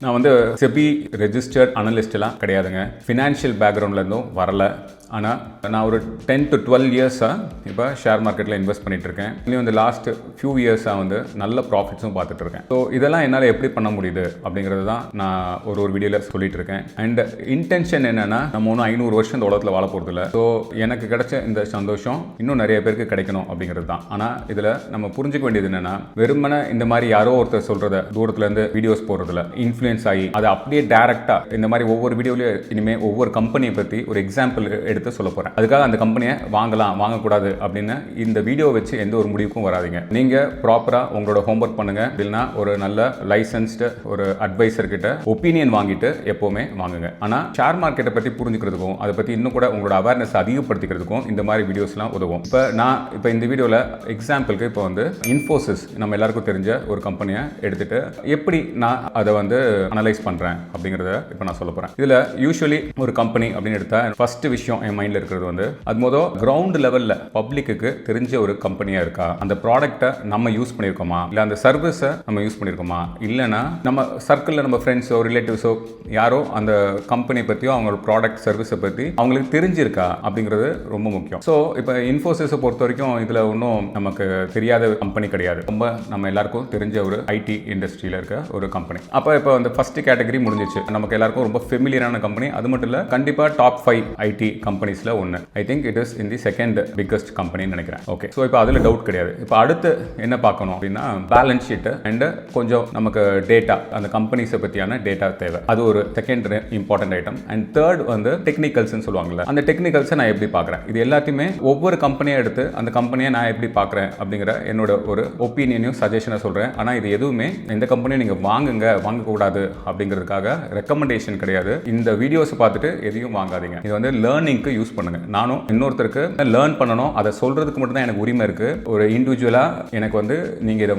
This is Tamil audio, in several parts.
நான் வந்து செபி ரெஜிஸ்டர்ட் அனலிஸ்ட்லாம் கிடையாதுங்க. ஃபினான்ஷியல் பேக்ரவுண்ட்லேருந்தும் வரல. ஆனால் நான் ஒரு 10 to 12 இயர்ஸாக இப்போ ஷேர் மார்க்கெட்டில் இன்வெஸ்ட் பண்ணிட்டு இருக்கேன். இன்னும் இந்த லாஸ்ட் ஃபியூ இயர்ஸாக வந்து நல்ல ப்ராஃபிட்ஸும் பார்த்துட்டு இருக்கேன். ஸோ இதெல்லாம் என்னால் எப்படி பண்ண முடியுது அப்படிங்கிறது தான் நான் ஒரு வீடியோவில் சொல்லிட்டு இருக்கேன். அண்ட் இன்டென்ஷன் என்னென்னா, நம்ம ஒன்றும் 500 வருஷம் இந்த உலகத்தில் வாழ போகிறது இல்லை. ஸோ எனக்கு கிடைச்ச இந்த சந்தோஷம் இன்னும் நிறைய பேருக்கு கிடைக்கணும் அப்படிங்கிறது தான். ஆனால் இதில் நம்ம புரிஞ்சுக்க வேண்டியது என்னென்னா, வெறுமனே இந்த மாதிரி யாரோ ஒருத்தர் சொல்கிறத தூரத்துலேருந்து வீடியோஸ் போடுறதில்ல இன்ஃப்ளூயன்ஸ் ஆகி அதை அப்படியே டேரெக்டாக இந்த மாதிரி ஒவ்வொரு வீடியோலையும் இனிமேல் ஒவ்வொரு கம்பெனியை பற்றி ஒரு எக்ஸாம்பிள் எடுத்து சொல்ல போகிறேன். அதுக்காக அந்த கம்பெனியை வாங்கலாம் வாங்கக்கூடாது அப்படின்னு இந்த வீடியோ வச்சு எந்த ஒரு முடிவுக்கும் வராதிங்க. நீங்கள் ப்ராப்பராக உங்களோட ஹோம்ஒர்க் பண்ணுங்கள். இல்லைனா ஒரு நல்ல லைசன்ஸ்டு ஒரு அட்வைசர் கிட்ட ஒப்பீனியன் வாங்கிட்டு எப்போவுமே வாங்குங்க. ஆனால் ஷேர் மார்க்கெட்டை பற்றி புரிஞ்சுக்கிறதுக்கும் அதை பற்றி இன்னும் கூட உங்களோட அவேர்னஸ் அதிகப்படுத்திக்கிறதுக்கும் இந்த மாதிரி வீடியோஸ்லாம் உதவும். இப்போ இந்த வீடியோவில் எக்ஸாம்பிளுக்கு இப்போ வந்து இன்ஃபோசிஸ் நம்ம எல்லாருக்கும் தெரிஞ்ச ஒரு கம்பெனியை எடுத்துட்டு எப்படி நான் அதை வந்து அனலைஸ் பண்ணுறேன் அப்படிங்கிறத இப்போ நான் சொல்ல போகிறேன். இதில் யூஸ்வலி ஒரு கம்பெனி அப்படின்னு எடுத்தா ஃபர்ஸ்ட் விஷயம் என் மைண்டில் இருக்கிறது வந்து அது மொதல் கிரவுண்ட் லெவலில் பப்ளிக்கு தெரிஞ்ச ஒரு கம்பெனியாக இருக்கா, அந்த ப்ராடக்ட்டை நம்ம யூஸ் பண்ணியிருக்கோமா, இல்லை அந்த சர்வீஸை நம்ம யூஸ் பண்ணியிருக்கோமா, இல்லைனா நம்ம சர்க்கிளில் நம்ம ஃப்ரெண்ட்ஸோ ரிலேட்டிவ்ஸோ யாரோ அந்த கம்பெனி பற்றியோ அவங்களோட ப்ராடக்ட் சர்வீஸை பற்றி அவங்களுக்கு தெரிஞ்சிருக்கா அப்படிங்கிறது ரொம்ப முக்கியம். ஸோ இப்போ இன்ஃபோசிஸை பொறுத்த வரைக்கும் இதில் ஒன்றும் நமக்கு தெரியாத கம்பெனி கிடையாது. ரொம்ப நம்ம எல்லாருக்கும் தெரிஞ்ச ஒரு ஐடி இண்டஸ்ட்ரியில் இருக்க ஒரு கம்பெனி. இப்போ அந்த ஃபர்ஸ்ட் கேட்டகரி முடிஞ்சிச்சு. நமக்கு எல்லாருக்கும் ரொம்ப ஃபெமிலியரான கம்பெனி. அது மட்டும் இல்லை, கண்டிப்பாக டாப் 5 ஐடி கம்பெனிஸில் ஒன்று. I think it is in the second biggest கம்பெனின்னு நினைக்கிறேன். ஓகே, ஸோ இப்போ அதில் டவுட் கிடையாது. இப்போ அடுத்து என்ன பார்க்கணும் அப்படின்னா, பேலன்ஸ் ஷீட்டு அண்ட் கொஞ்சம் நமக்கு டேட்டா, அந்த கம்பெனிஸை பற்றியான டேட்டா தேவை. அது ஒரு second important item. And third வந்து டெக்னிக்கல்ஸ்ன்னு சொல்லுவாங்கல்ல, அந்த டெக்னிக்கல்ஸை நான் எப்படி பார்க்குறேன், இது எல்லாத்தையுமே ஒவ்வொரு கம்பெனியை எடுத்து அந்த கம்பெனியை நான் எப்படி பார்க்குறேன் அப்படிங்கிற என்னோட ஒரு ஒப்பீனியனையும் சஜஷனை சொல்கிறேன். ஆனால் இது எதுவுமே இந்த கம்பெனியை நீங்கள் வாங்கக்கூடாது அப்படிங்கிறதுக்காக ரெக்கமெண்டேஷன் கிடையாது. இந்த வீடியோஸ் பார்த்துட்டு எதையும் வாங்காதீங்க. இது வந்து லேர்னிங்க்கு யூஸ் பண்ணுங்க. நானும் இன்னொருத்தருக்கு லேர்ன் பண்ணணும், அதை சொல்றதுக்கு மட்டும் தான் எனக்கு உரிமை இருக்கு. ஒரு இண்டிவிஜுவலா எனக்கு வந்து நீங்க இதை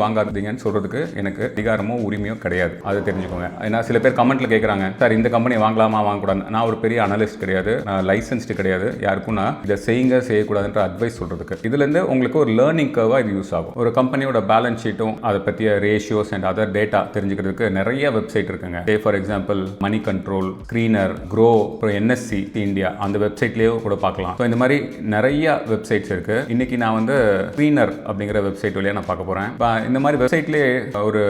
வாங்காதீங்கன்னு சொல்றதுக்கு எனக்கு அதிகாரமோ உரிமையோ கிடையாது. அதை தெரிஞ்சுக்கோங்க. ஏன்னா சில பேர் கமெண்ட்ல கேட்குறாங்க, சார் இந்த கம்பெனி வாங்கலாமா வாங்கக்கூடாது. நான் ஒரு பெரிய அனலிஸ்ட் கிடையாது, நான் லைசன்ஸ்டு கிடையாது. யாருக்கும் நான் இதை செய்யக்கூடாதுன்ற அட்வைஸ் சொல்றதுக்கு. இதுல இருந்து உங்களுக்கு ஒரு லேர்னிங் கர்வா இது யூஸ் ஆகும். ஒரு கம்பெனியோட பேலன்ஸ் ஷீட்டும் அதை பற்றிய ரேஷியோஸ் அண்ட் அதர் டேட்டா தெரிஞ்சுக்கிறதுக்கு நிறைய வெப்சைட் இருக்குங்க. For example Moneycontrol, Screener, Groww, அப்புறம் என்எஸ்சி இந்தியா, அந்த வெப்சைட்லேயே கூட பார்க்கலாம். ஸோ இந்த மாதிரி நிறைய வெப்சைட்ஸ் இருக்கு. இன்னைக்கு நான் வந்து ஸ்கிரீனர் அப்படிங்கிற வெப்சைட் வழியாக நான் பார்க்க போறேன். இந்த மாதிரி வெப்சைட்லேயே ஒரு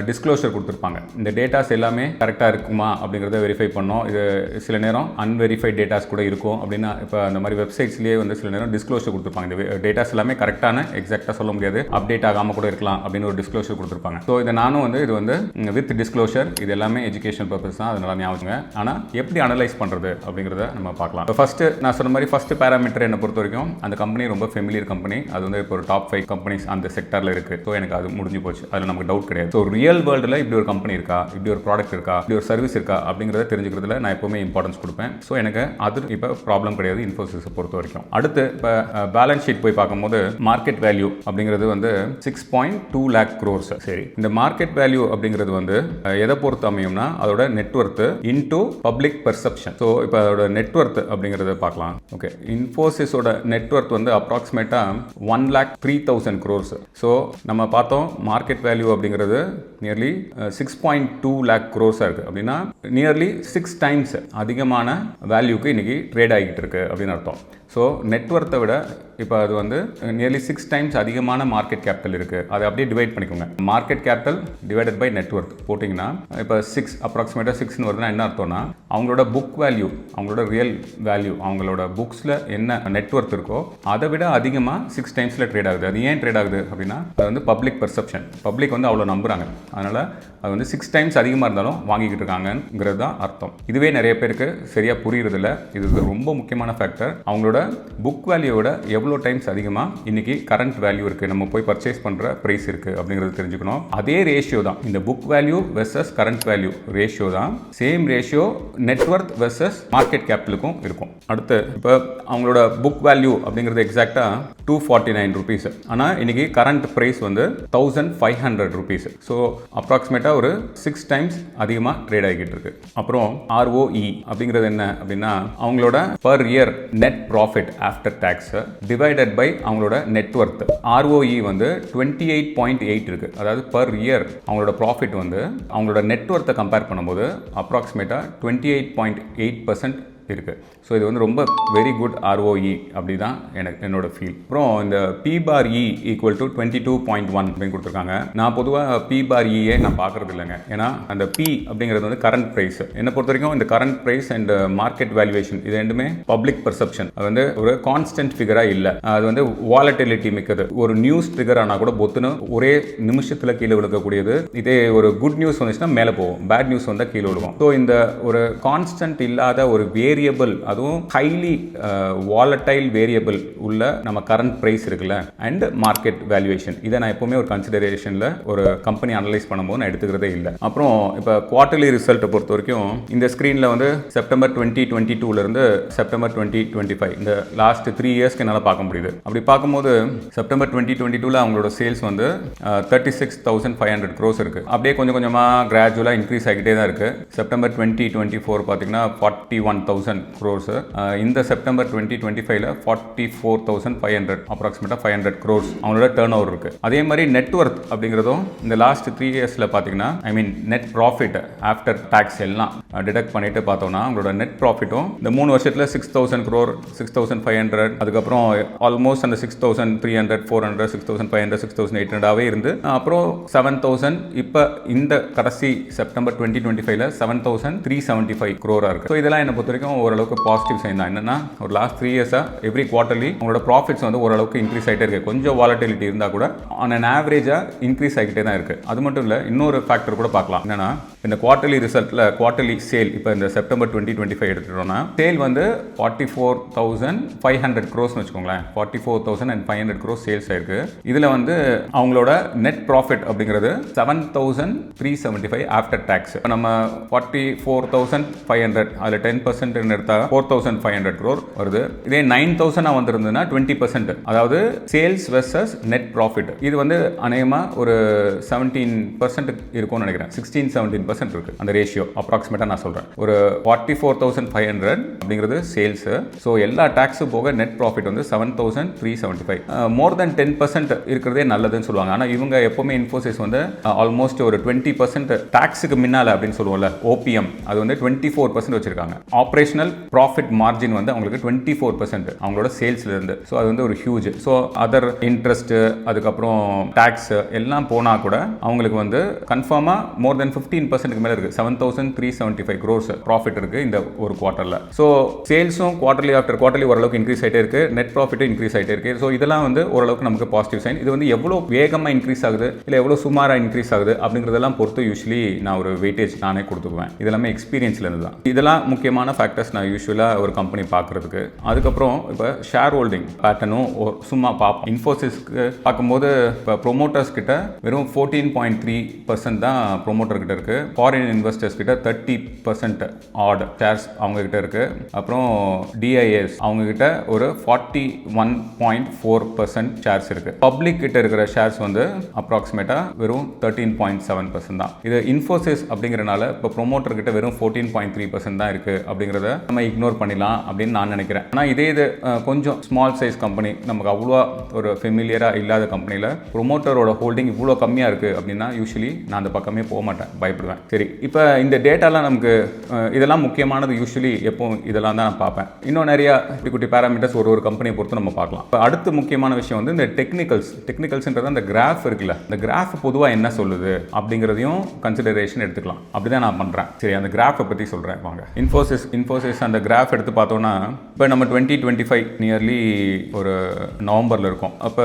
டிஸ்க்ளோஷர் கொடுத்துருப்பாங்க. இந்த டேட்டாஸ் எல்லாமே கரெக்டாக இருக்குமா அப்படிங்கிறத வெரிஃபை பண்ணோம். இது சில நேரம் அன்வெரிஃபைட் டேட்டாஸ் கூட இருக்கும் அப்படின்னா, இப்போ அந்த மாதிரி வெப்சைட்ஸ்லேயே வந்து சில நேரம் டிஸ்க்ளோஷர் கொடுத்துருப்பாங்க. இந்த டேட்டாஸ் எல்லாமே கரெக்டான எக்ஸாக்டாக சொல்ல முடியாது, அப்டேட் ஆகாமல் கூட இருக்கலாம் அப்படின்னு ஒரு டிஸ்க்ளோஷர் கொடுத்துருப்பாங்க. ஸோ இதை நானும் வந்து இது வந்து வித் டிஸ்க்ளோஷர், இது எல்லாமே எஜுகேஷன் பர்பஸ் தான், அதனால ஞாபகங்க. ஆனால் எப்படி அனலைஸ் பண்ணுறது அப்படிங்கிறத நம்ம பார்க்கலாம். இப்போ ஃபர்ஸ்ட் நான் சொன்ன மாதிரி ஃபர்ஸ்ட் பேராமீட்டர் என்னை பொறுத்த வரைக்கும் அந்த கம்பெனி ரொம்ப ஃபெமிலியர் கம்பெனி. அது வந்து இப்போ ஒரு டாப் 5 கம்பெனிஸ் அந்த செக்டரில் இருக்கு. ஸோ எனக்கு அது முடிஞ்சு போச்சு, அதில் நமக்கு டவுட் கிடையாது. ஸோ ரியல் வேர்ல்டில் இப்படி ஒரு கம்பெனி இருக்கா, இப்படி ஒரு ப்ராடக்ட் இருக்கா, இப்படி ஒரு சர்வீஸ் இருக்கா அப்படிங்கிறத தெரிஞ்சுக்கிறதுல நான் எப்பவுமே இம்பார்ட்டன்ஸ் கொடுப்பேன். ஸோ எனக்கு அது இப்போ ப்ராப்ளம் கிடையாது இன்ஃபோசிஸை பொறுத்த வரைக்கும். அடுத்து இப்போ பேலன்ஸ் ஷீட் போய் பார்க்கும்போது மார்க்கெட் வேல்யூ அப்படிங்கிறது வந்து 6.2 lakh crores. சரி, இந்த மார்க்கெட் வேல்யூ அப்படிங்கிறது வந்து எதை பொறுத்து அமையும்னா, அதோட net worth into public perception. So இப்போ அதோட நெட்வொர்த் அப்படிங்கிறத பார்க்கலாம். ஓகே, இன்ஃபோசிஸோட நெட்வொர்த் வந்து அப்ராக்சிமேட்டா 1,03,000 crores. ஸோ நம்ம பார்த்தோம் மார்க்கெட் வேல்யூ அப்படிங்கிறது நியர்லி 6.2 lakh crores இருக்கு. அப்படின்னா நியர்லி 6 times அதிகமான வேல்யூக்கு இன்னைக்கு ட்ரேட் ஆகிட்டு இருக்கு அப்படின்னு அர்த்தம். ஸோ நெட்வொர்த்தை விட இப்போ அது வந்து நியர்லி 6 times அதிகமான மார்க்கெட் கேபிட்டல் இருக்குது. அதை அப்படியே டிவைட் பண்ணிக்கோங்க. Market capital divided by net worth போட்டிங்கன்னா இப்போ 6 அப்ராக்சிமேட்டாக 6ன்னு வருதுன்னா என்ன அர்த்தம்னா, அவங்களோட புக் வேல்யூ, அவங்களோட ரியல் வேல்யூ, அவங்களோட புக்ஸில் என்ன நெட்வொர்த் இருக்கோ அதை விட அதிகமாக 6 timesல ட்ரேட் ஆகுது. அது ஏன் ட்ரேட் ஆகுது அப்படின்னா, அது வந்து பப்ளிக் பெர்செப்ஷன். பப்ளிக் வந்து அவ்வளோ நம்புறாங்க, அதனால் அது வந்து 6 times அதிகமாக இருந்தாலும் வாங்கிக்கிட்டு இருக்காங்கிறது தான் அர்த்தம். இதுவே நிறைய பேருக்கு சரியாக புரியுறதில்ல. இது ரொம்ப முக்கியமான ஃபேக்டர். அவங்களோட புக் வேல்யூவோட எவ்வளோ டைம்ஸ் அதிகமாக இன்னைக்கு கரண்ட் வேல்யூ இருக்குது, நம்ம போய் பர்ச்சேஸ் பண்ணுற ப்ரைஸ் இருக்குது அப்படிங்கிறது தெரிஞ்சுக்கணும். அதே ரேஷியோ தான் இந்த book value versus current value ratio தான். Same ratio net worth versus market கேபிட்டலுக்கும் இருக்கும். அடுத்து இப்போ அவங்களோட புக் வேல்யூ அப்படிங்கிறது எக்ஸாக்டாக 249 rupees. ஆனால் இன்னைக்கு கரண்ட் ப்ரைஸ் வந்து 1,500 rupees. ஸோ அப்ராக்சிமேட்டாக ஒரு 6 times அதிகமாக ட்ரேட் ஆகிட்டு இருக்கு. அப்புறம் ROE அப்படிங்கிறது என்ன அப்படின்னா, அவங்களோட per year net profit after tax divide divided by அவங்களோட நெட்வொர்த். ROE வந்து 28.8 இருக்கு. அதாவது பர் இயர் அவங்களோட ப்ராஃபிட் வந்து அவங்களோட நெட்வொர்த்தை கம்பேர் பண்ணும்போது அப்ராக்சிமேட்டாக 28.8% இருக்குது. ஸோ இது வந்து ரொம்ப வெரி குட் ROE அப்படி தான் என்னோட ஃபீல். அப்புறம் இந்த P/E ஈக்குவல் டு 22.1 அப்படின்னு கொடுத்துருக்காங்க. நான் பொதுவாக P/E நான் பார்க்குறது இல்லைங்க. ஏன்னா அந்த P அப்படிங்கிறது வந்து கரண்ட் ப்ரைஸ். என்னை பொறுத்த வரைக்கும் இந்த current price and market valuation இது ரெண்டுமே பப்ளிக் பர்செப்ஷன். அது வந்து ஒரு கான்ஸ்டன்ட் ஃபிகராக இல்லை. அது வந்து வாலட்டிலிட்டி மிக்கது. ஒரு நியூஸ் ட்ரிகர் ஆனால் கூட பொத்துன்னு ஒரே நிமிஷத்தில் கீழே விழுக்கக்கூடியது. இதே ஒரு குட் நியூஸ் வந்துச்சுன்னா மேலே போகும், பேட் நியூஸ் வந்தால் கீழே விழுகும். ஸோ இந்த ஒரு கான்ஸ்டன்ட் இல்லாத ஒரு வேரியபிள், அதுவும் ஹைலி வாலடைல் வேரியபிள் உள்ள நம்ம கரண்ட் பிரைஸ் இருக்குல்ல அண்ட் மார்க்கெட் வேல்யூவேஷன், இதை நான் எப்பவுமே ஒரு கன்சிடரேஷன்ல ஒரு கம்பெனி அனலைஸ் பண்ணும்போது நான் எடுத்துக்கிறதே இல்லை. அப்புறம் இப்போ குவார்டர்லி ரிசல்ட்டை பொறுத்த வரைக்கும் இந்த ஸ்க்ரீனில் வந்து செப்டம்பர் 2022 இருந்து செப்டம்பர் 2025 இந்த லாஸ்ட் 3 இயர்ஸ்க்கு என்னால் பார்க்க முடியுது. அப்படி பார்க்கும்போது செப்டம்பர் 2022 அவங்களோட சேல்ஸ் வந்து 36,500 crores இருக்கு. அப்படியே கொஞ்சம் கொஞ்சமாக கிராஜுவலாக இன்க்ரீஸ் ஆகிட்டே தான் இருக்கு. செப்டம்பர் 2024 பார்த்தீங்கன்னா 41,000 crores. இந்த செப்டம்பர் 2025ல 44,500 அப்ராக்சிமேட்டா 500 crores அவங்களோட டர்ன் ஓவர் இருக்கு. அதே மாதிரி நெட்வொர்த் அப்படிங்கிறதும் இந்த லாஸ்ட் 3 இயர்ஸ்ல பார்த்தீங்கன்னா நெட் ப்ராஃபிட் ஆஃப்டர் டாக்ஸ் எல்லாம் டிடக்ட் பண்ணிட்டு பார்த்தோம்னா அவங்களோட நெட் ப்ராஃபிட்டும் இந்த 3 வருஷத்துல 6,000 crore, 6,500, அதுக்கப்புறம் ஆல்மோஸ்ட் அந்த 6,300, 400, 6,500, 6,800 இருந்து அப்புறம் 7,000 இப்போ இந்த கடைசி செப்டம்பர் 2025ல 7,375 crore இருக்கு. ஸோ இதெல்லாம் என்ன பொறுத்த வரைக்கும் ஓரளவுக்கு பாசிட்டிவ் சைன் தான். என்னன்னா ஒரு லாஸ்ட் 3 இயர்ஸாக எவ்ரி குவார்டர்லி உங்களோட ப்ராஃபிட்ஸ் வந்து ஓரளவுக்கு இன்க்ரீஸ் ஆகிட்டே இருக்கு. கொஞ்சம் வாலட்டிலிட்டி இருந்தால் கூட ஆன் அன் ஆவரேஜாக இன்க்ரீஸ் ஆகிட்டே தான் இருக்கு. அது மட்டும் இல்லை, இன்னொரு ஃபேக்டர் கூட பார்க்கலாம். என்னன்னா இந்த குவார்டர்லி ரிசல்ட்ல குவார்டர்லி சேல் இப்போ இந்த செப்டம்பர் 2025 எடுத்துட்டோம்னா சேல் வந்து 44,500 crores வச்சுக்கோங்களேன். 44,500 crores சேல்ஸ் ஆயிருக்கு. இதுல வந்து அவங்களோட நெட் ப்ராஃபிட் அப்படிங்கிறது 7,375 ஆஃப்டர் டாக்ஸ். நம்ம 44,500 அதில் 10% எடுத்தா 4,500 crore வருது. இதே 9,000 வந்திருந்ததுன்னா 20%, அதாவது சேல்ஸ் வெர்சஸ் நெட் ப்ராஃபிட். இது வந்து அநேகமா ஒரு 17% இருக்கும்னு நினைக்கிறேன். 16-17% இருக்கு அந்த ரேஷியோ அப்ராக்சிமேட்டா நான் சொல்றேன். ஒரு 44,500 அப்படிங்கிறது சேல்ஸ். ஸோ எல்லா டாக்ஸும் போக நெட் ப்ராஃபிட் வந்து 7,375. மோர் தென் 10% இருக்கிறதே நல்லதுன்னு சொல்லுவாங்க. ஆனால் இவங்க எப்பவுமே இன்ஃபோசிஸ் வந்து ஆல்மோஸ்ட் ஒரு 20% டாக்ஸுக்கு முன்னால அப்படின்னு சொல்லுவோம்ல, OPM, அது வந்து 24% வச்சிருக்காங்க. ஆப்ரேஷனல் ப்ராஃபிட் மார்ஜின் வந்து அவங்களுக்கு 24% அவங்களோட சேல்ஸ்ல இருந்து. ஸோ அது வந்து ஒரு ஹியூஜ். ஸோ அதர் இன்ட்ரெஸ்ட், அதுக்கப்புறம் டாக்ஸ் எல்லாம் போனா கூட அவங்களுக்கு வந்து கன்ஃபார்மா மோர் தென் 15% மேல இருக்கு. 7,375 crores ப்ராஃபிட் இருக்கு இந்த ஒரு குவார்டர்ல. ஸோ சேல்ஸும் குவார்டர்லி ஆஃப்டர் குவார்டர்லி ஓரளவுக்கு இன்க்ரீஸ் ஆகிட்டே இருக்கு. நெட் ப்ராஃபிட்டும் இன்க்ரீஸ் ஆகிட்டே இருக்கு. ஸோ இதெல்லாம் வந்து ஓரளவுக்கு நமக்கு பாசிட்டிவ் சைன். இது வந்து எவ்வளோ வேகமாக இன்க்ரீஸ் ஆகுது இல்லை எவ்வளோ சுமாராக இன்க்ரீஸ் ஆகுது அப்படிங்கிறதெல்லாம் பொறுத்து யூஸ்வலி நான் ஒரு வெயிட்டேஜ் நானே கொடுத்துக்குவேன். இதெல்லாமே எக்ஸ்பீரியன்ஸ்ல இருந்து தான். இதெல்லாம் முக்கியமான ஃபேக்டர்ஸ் நான் யூஸ்வலாக ஒரு கம்பெனி பார்க்குறதுக்கு. அதுக்கப்புறம் இப்போ ஷேர் ஹோல்டிங் பேட்டர்னும் சும்மா பார்ப்போம். இன்ஃபோசிஸ்க்கு பார்க்கும்போது இப்போ ப்ரொமோட்டர்ஸ் கிட்ட வெறும் 14.3% தான் ப்ரொமோட்டர் கிட்ட இருக்கு. ஃபாரின் இன்வெஸ்டர்ஸ் கிட்ட 30% ஆட் ஷேர்ஸ் அவங்க கிட்ட இருக்கு. அப்புறம் DIS அவங்க கிட்ட ஒரு 41.4% ஷேர்ஸ் இருக்கு. பப்ளிக் கிட்ட இருக்கிற ஷேர்ஸ் வந்து அப்ராக்சிமேட்டா வெறும் 13.7% தான். இது இன்ஃபோசிஸ் அப்படிங்கிறனால இப்போ ப்ரொமோட்டர் கிட்ட வெறும் 14.3% தான் இருக்கு அப்படிங்கிறத நம்ம இக்னோர் பண்ணிடலாம் அப்படின்னு நான் நினைக்கிறேன். ஆனால் இதே இது கொஞ்சம் ஸ்மால் சைஸ் கம்பெனி, நமக்கு அவ்வளோ ஒரு ஃபெமிலியராக இல்லாத கம்பெனியில் ப்ரொமோட்டரோட ஹோல்டிங் இவ்வளோ கம்மியாக இருக்குது அப்படின்னா யூஸ்வலி நான் அந்த பக்கமே போக மாட்டேன், பயப்படுவேன். சரி, இப்போ இந்த டேட்டாலாம் நமக்கு இதெல்லாம் முக்கியமானது. யூஸ்வலி எப்போ இதெல்லாம் தான் நான் பார்ப்பேன். இன்னும் நிறையா குட்டி பேராமீட்டர்ஸ் ஒரு கம்பெனியை பொறுத்து நம்ம பார்க்கலாம். இப்போ அடுத்த முக்கியமான விஷயம் வந்து இந்த டெக்னிக்கல்ஸ்ன்றது அந்த கிராஃப் இருக்குல்ல, இந்த கிராஃப் பொதுவாக என்ன சொல்லுது அப்படிங்கிறதையும் கன்சிடரேஷன் எடுத்துக்கலாம். அப்படிதான் நான் பண்ணுறேன். சரி, அந்த கிராஃபை பற்றி சொல்கிறேன் வாங்க. இன்ஃபோசிஸ் அந்த கிராஃப் எடுத்து பார்த்தோம்னா இப்போ நம்ம 2025 நியர்லி ஒரு நவம்பரில் இருக்கும். அப்போ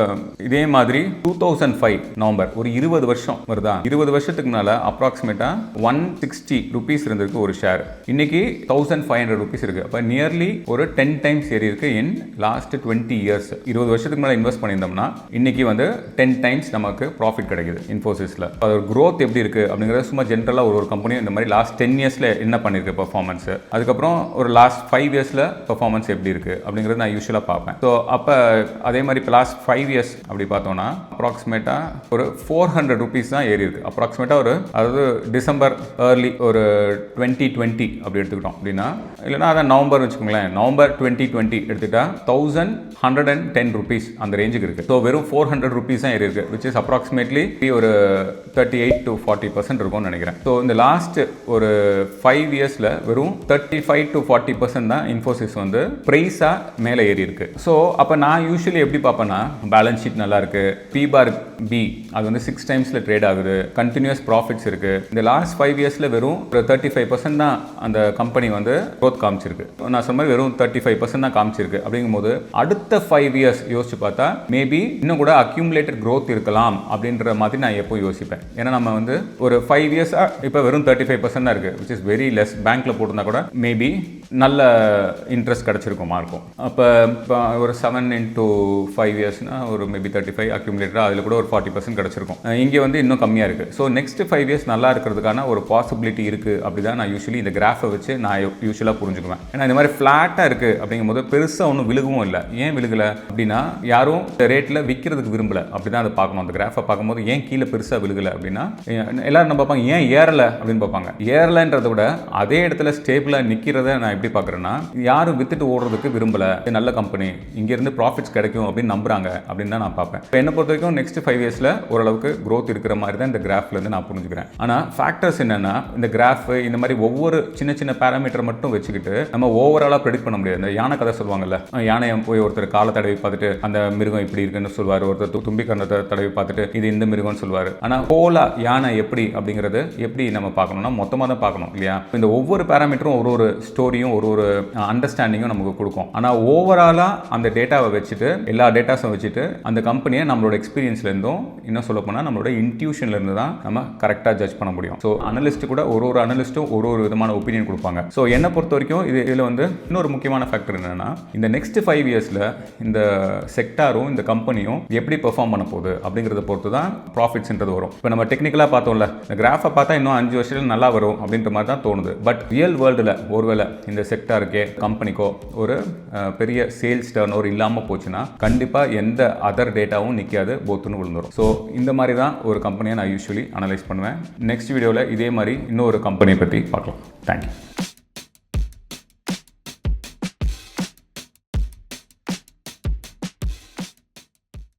இதே மாதிரி 2005 நவம்பர் ஒரு 20 வருஷம் வருதா. 20 வருஷத்துக்கு மேலே அப்ராக்சிமேட்டா 160 rupees இருந்திருக்கு ஒரு ஷேர். இன்னைக்கு 1,500 rupees இருக்கு. அப்போ நியர்லி ஒரு 10 times ஏறி இருக்கு இன் லாஸ்ட் 20 இயர்ஸ். 20 வருஷத்துக்கு மேலே இன்வெஸ்ட் பண்ணியிருந்தோம்னா இன்னைக்கு வந்து 10 times நமக்கு ப்ராஃபிட் கிடைக்குது இன்ஃபோசிஸில். அதோட growth எப்படி இருக்கு அப்படிங்கிறத சும்மா ஜென்ரலாக ஒரு கம்பெனி இந்த மாதிரி லாஸ்ட் 10 இயர்ஸ்ல என்ன பண்ணிருக்கு பெர்ஃபார்மன்ஸ், அதுக்கப்புறம் ஒரு லாஸ்ட் 5 இயர்ஸில் பெர்ஃபார்மன்ஸ் எப்படி இருக்குது அப்படிங்கிறது நான் யூஸ்வலாக பார்ப்பேன். ஸோ அப்போ அதே மாதிரி இப்போ லாஸ்ட் 5 இயர்ஸ் அப்படி பார்த்தோன்னா அப்ராக்சிமேட்டாக ஒரு 400 rupees தான் ஏறி இருக்குது. அப்ராக்சிமேட்டாக ஒரு அதாவது டிசம்பர் ஏர்லி ஒரு 2020 அப்படி எடுத்துக்கிட்டோம் அப்படின்னா, இல்லைனா அதான் நவம்பர் வச்சுக்கோங்களேன், நவம்பர் 2020 எடுத்துக்கிட்டா 1110 rupees அந்த ரேஞ்சுக்கு இருக்குது. ஸோ வெறும் 400 rupees தான் ஏறி இருக்குது, விச் இஸ் அப்ராக்சிமேட்லி ஒரு 38 to 40% இருக்கும்னு நினைக்கிறேன். ஸோ இந்த லாஸ்ட் ஒரு 5 இயர்ஸில் வெறும் 35 to 40% தான் இன்ஃபோசிஸ் வந்து ப்ரைஸாக மேலே ஏறி இருக்கு. ஸோ அப்போ நான் யூஸ்வலி எப்படி பார்ப்பேன்னா, பேலன்ஸ் ஷீட் நல்லா இருக்கு, P/B அது வந்து 6 டைம்ஸில் ட்ரேட் ஆகுது, கண்டினியூஸ் ப்ராஃபிட்ஸ் இருக்கு. இந்த லாஸ்ட் 5 இயர்ஸில் வெறும் 35% தான் அந்த கம்பெனி வந்து க்ரோத் காமிச்சிருக்கு. நான் சொன்ன மாதிரி வெறும் 35% தான் காமிச்சிருக்கு. அப்படிங்கும்போது அடுத்த 5 இயர்ஸ் யோசிச்சு பார்த்தா மேபி இன்னும் கூட அக்யூமுலேட்டட் க்ரோத் இருக்கலாம் அப்படின்ற மாதிரி நான் எப்போ யோசிப்பேன். ஏன்னா நம்ம வந்து ஒரு 5 இயர்ஸாக இப்போ வெறும் 35% தான் இருக்குது, விச் இஸ் வெரி லெஸ். பேங்க்கில் போட்டிருந்தா கூட மேபி நல்ல இன்ட்ரெஸ்ட் கிடச்சிருக்குமா இருக்கும். அப்போ ஒரு 7 into 5 இயர்ஸ்னா ஒரு மேபி 35 அக்யூமுலேட்டடாக அதில் கூட ஒரு 40% கிடச்சிருக்கும். இங்கே வந்து இன்னும் கம்மியாக இருக்குது. ஸோ நெக்ஸ்ட் 5 இயர்ஸ் நல்லா இருக்கிறதுக்கான ஒரு பாசிபிலிட்டி இருக்குது. அப்படி தான் நான் யூஸ்வலி இந்த கிராஃபை வச்சு நான் யூஸ்வலாக புரிஞ்சுக்குவேன். ஏன்னா இந்த மாதிரி ஃப்ளாட்டாக இருக்குது அப்படிங்கும்போது பெருசாக ஒன்றும் விழுகவும் இல்லை. ஏன் விழுகலை அப்படின்னா, யாரும் இந்த ரேட்டில் விற்கிறதுக்கு விரும்பலை. அப்படி தான் அதை பார்க்கணும். அந்த கிராஃபை பார்க்கும்போது ஏன் கீழே பெருசாக விழுகலை அப்படின்னா, எல்லாரும் நம்ம பார்ப்பாங்க ஏன் ஏறலை அப்படின்னு பார்ப்பாங்க. ஏறலைன்றதை விட அதே இடத்துல ஸ்டேபிளாக நிற்கிறத நான் எப்படி பார்க்குறேன்னா, யாரும் வித்துட்டு ஓடுறதுக்கு விரும்பலை, நல்ல கம்பெனி இங்கேருந்து ப்ராஃபிட்ஸ் கிடைக்கும் அப்படின்னு நம்புறாங்க அப்படின்னு தான் நான் பார்ப்பேன். இப்போ என்னை பொறுத்த வரைக்கும் நெக்ஸ்ட் 5 இயர்ஸில் ஓரளவுக்கு க்ரோத் இருக்கிற மாதிரி தான் இந்த கிராஃப்லேருந்து நான் புரிஞ்சுக்கிறேன். ஆனால் ஃபேக்டர்ஸ் என்னென்னா, இந்த கிராஃப் இந்த மாதிரி ஒவ்வொரு சின்ன சின்ன பேராமீட்டர் மட்டும் வச்சுக்கிட்டு நம்ம ஓவராலாக ப்ரெடிக்ட் பண்ண முடியாது. இந்த யானை கதை சொல்லுவாங்கல்ல, யானையை போய் ஒருத்தர் காலை தடவி பார்த்துட்டு அந்த மிருகம் இப்படி இருக்குன்னு சொல்லுவார், ஒருத்தர் தும்பிக்கரணத்தை தடவி பார்த்துட்டு இது இந்த மிருகம்னு சொல்லுவார். ஆனால் ஹோலா யானை எப்படி அப்படிங்கிறது எப்படி நம்ம பார்க்கணும்னா மொத்தமாக தான் பார்க்கணும் இல்லையா. இந்த ஒவ்வொரு பேராமீட்டரும் ஒரு ஒரு ஸ்டோரியும் ஒரு அண்டர்ஸ்டாண்டிங்கும் நமக்கு கொடுக்கும். ஆனால் ஓவராலாக அந்த டேட்டாவை வச்சுட்டு எல்லா டேட்டாஸும் வச்சுட்டு அந்த கம்பெனியை நம்மளோட எக்ஸ்பீரியன்ஸ்லேருந்தும் இன்னும் சொல்ல போனால் நம்மளோட இன்ட்யூஷன்லேருந்து தான் நம்ம கரெக்டாக ஜட்ஜ் பண்ண முடியும். ஸோ அனலிஸ்ட் கூட ஒரு அனலிஸ்ட்டும் ஒரு விதமான ஒப்பீனியன் கொடுப்பாங்க. ஸோ என்னை பொறுத்த வரைக்கும் இதில் வந்து இன்னொரு முக்கியமான ஃபேக்டர் என்னென்னா, இந்த நெக்ஸ்ட் 5 இயர்ஸில் இந்த செக்டாரும் இந்த கம்பெனியும் எப்படி பெர்ஃபார்ம் பண்ண போகுது அப்படிங்கிறத பொறுத்து தான் ப்ராஃபிட்ஸ்ன்றது வரும். இப்போ நம்ம டெக்னிக்கலாக பார்த்தோம்ல, இந்த கிராஃபை பார்த்தா இன்னும் 5 வருஷத்தில் நல்லா வரும் அப்படின்ற மாதிரி தான் தோணுது. பட் ரியல் வேர்ல்டில் ஒருவேளை இந்த செக்டாருக்கே கம்பெனிக்கோ ஒரு பெரிய சேல்ஸ் டர்ன் ஓவர் இல்லாமல் போச்சுன்னா கண்டிப்பாக எந்த அதர் டேட்டாவும் நிற்காது, போத்துன்னு விழுந்துடும். ஸோ இந்த மாதிரி தான் ஒரு கம்பெனியை நான் யூஸ்வலி அனலைஸ் பண்ணுவேன். நெக்ஸ்ட் வீடியோவில் இதே மாதிரி இன்னொரு கம்பெனியை பற்றி பார்க்கலாம். தேங்க்யூ.